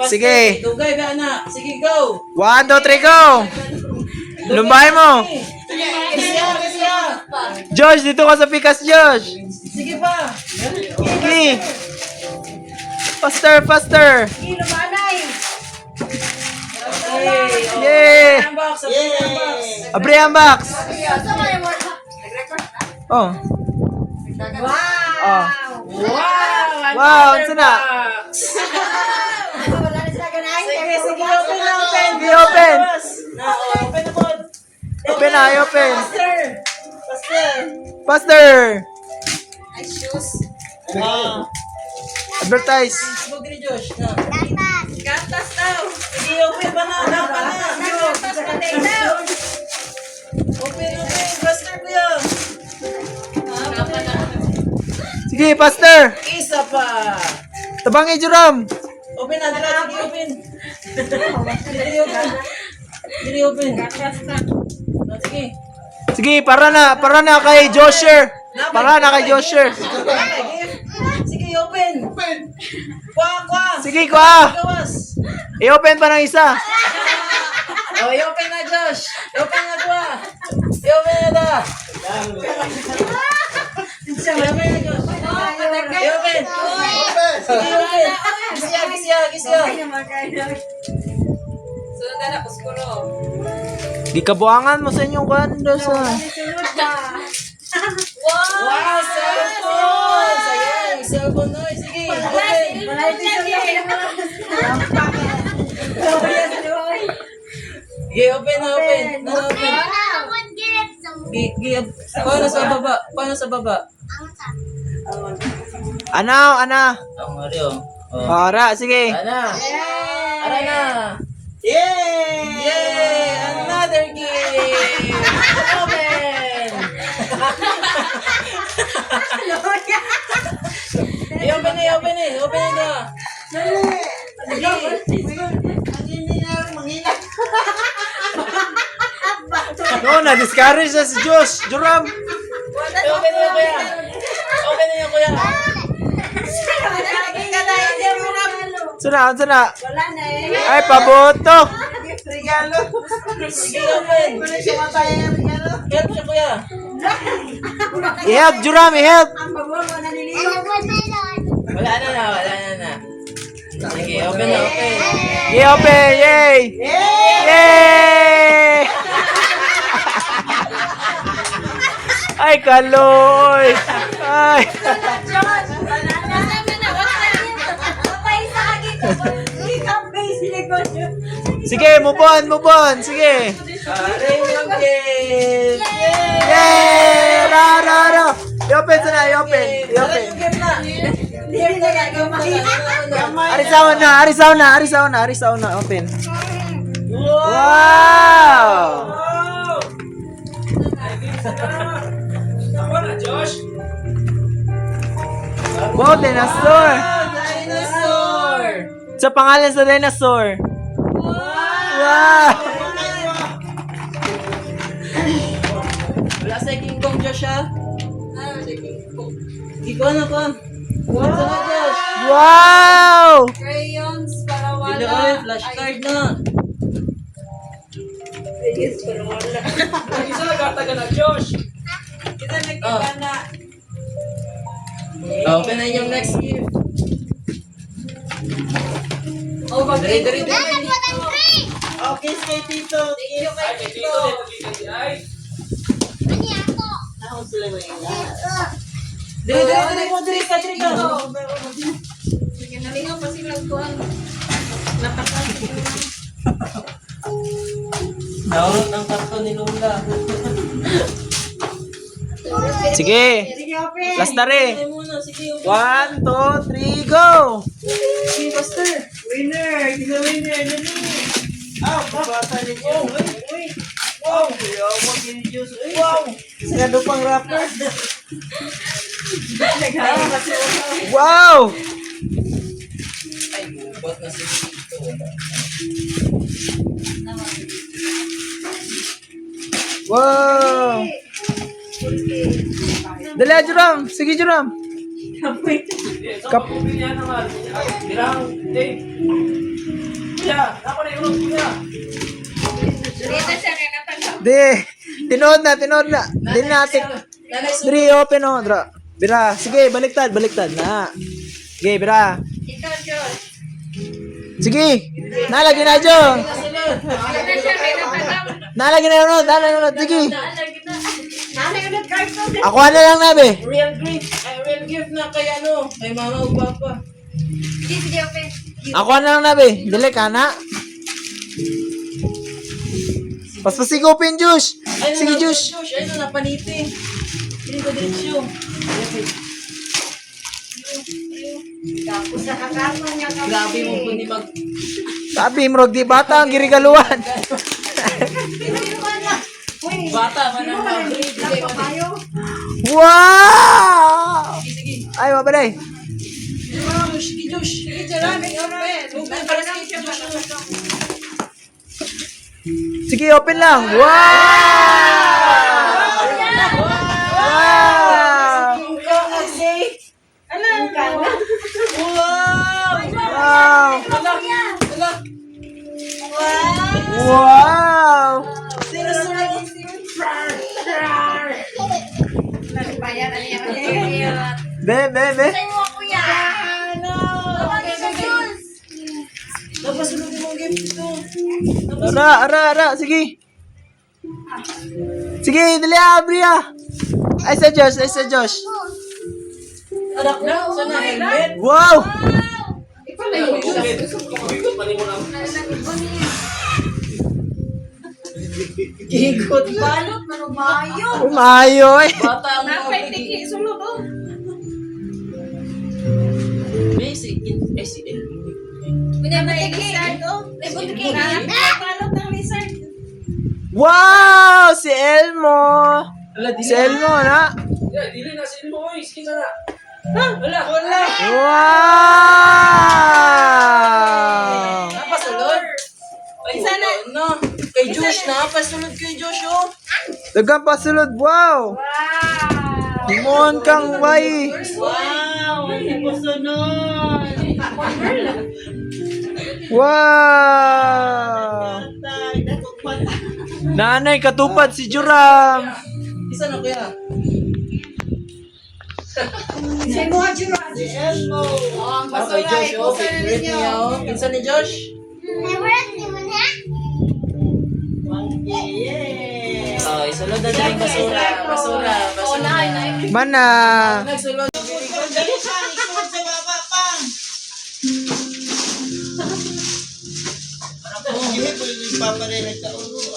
Sige. Dugay ba na? Sige, go. 1, 2, 3, go! Lumbahin mo! Sige. Josh, dito ka sa pikas, Josh! Sige pa. Sige! Faster, faster! Okay. Yay! Ang box. Ang box. Abre ang box! Oh. Oh. Wow! Wow, ano na? Sige, open na, open. Sige, open. Open na po. Open na, open. Faster. Faster! Ah. Advertise. Huwag ni Josh. Gatas daw. Sige, open ba na? Open na. Open. Faster ko yan. Sige, faster! Isa pa. Tabangi, Juram! Open na. Sige, open. Sige, open. Sige. Sige, para na kay Josher! Para na kay Josher! Sige, open. Kwa. Sige, kuha! Gawas. I-open pa ng isa! Oh, i-open na, Josh. I-open na, kwa. I-open na da. I-open na, Josh. I-open. Sige, open. Gisya. Gikabuangan mo sa inyong kando sa... Wow, cellphone. Sayang, cellphone na. Sige, open. Sige, open. Paano sa baba? Ana! Ang Mario. Para, sige! Ana na. Yay! Another game! Open! I-open na. No, na-discourage na si Josh! Juram! I-open na, kuya. Open na, kuya. Sana? Ay, paboto! Sige, open. Help siya, kuya. I-help, Juram! I-help! Wala na. Sige, open na. I-open! Yay! Yay! Ay, kaloy! Ay! Sige, move on! Sige! Rainbow game! Yay! Ra! I-open sana! I-open! Arisaw na! Open! Wow! Wow, dinosaur! Dinosaur! Sa pangalan sa dinosaur! Wow! Wala sa King Kong, Josh, ha? Ikaw na pa. Wala na, Josh. Wow! Crayons para Dilo, wala. ay, flashcard na. Kita nagkiba na. Open na yung next gift. Oh, Dari. Okay, kay Tito. Thank you kay Tito. Ako sila mo yung Dari ka. Sige, nalingaw pa sila kuhan. Naurot ang karton ni Lola. Sige! Last na rin! Ay muna, sige. 1, 2, 3, go! Sige, Pastor. winner. Dali. Bata ni Diyos. Uy. Wow. Yawa ni Diyos. Wow. Sigado pang rapper. Wow! Ay, bot na si Tito. Wow! Dali, Juram! Sige, Juram! Kap Kuya, ako na yung kuya. Dito siya kaya natanggap. Di. Tinood na. Di natin. Dri, open o. Dra. Bira. Sige, baliktad. Na. Sige, bira. Ikaw, Diyos. Sige. Nalagi na, Jo. Dito siya kaya natanggap. Nalagi na yun. Sige. Nanay ulit carton. Ako na lang nabe. Real gift na kay ano, kay mama o papa. Sige, open. Ako na lang nabe. Dili ka na. Paspasigopin, Josh. Sige, Josh. Ay, na napaniti. Hindi ko diretsyo. Tapos sa kakarton niya kami. Grabe mo po ni mag... Sabi, mrog di bata ang girigaluan. Bata, manang mag-grade. Wow! Sige, Ay, mabalay. Sige, Josh. Sige, Jeremy, open. Open para sa Josh. Sige, open lang. Wow! Wow! Wow! Wow! Be. Napasunod mo ang gift ito. Ara. Sige. Sige, dali Abria. Ay sa Josh. Anak na, sana helmet. Wow! Ikot. Balot, manumayo. Umayo eh. Bata ang Napay tiki, sulod oh. Basic. SEL. Pinabay lizard oh. Tiki. Balot ng lizard. Wow! Si Elmo. Si Elmo na. Dili na sa mo, oy. Sige na. Wala. Wow! Napasulod. Ay, sana. No. Kay Josh na. Pasulod kay Josh, oh. Dagang pasulod. Wow! Himon kang way. Wow, hindi ko sunod. Wow! Patay, dakot patay. Nanay, katupad si Juram. Isa na kuya. Sino nga Jura? Si Elmo. Oh, ang Okay, basura. Josh, oh. Favorite niya, oh. Pinsan ni Josh. Yay! Oh, isulod na dyan yung basura. Basura. Mana. Nagsulod. Dali sa likod sa baba pa. Hindi ko yung paparelag ka ulo.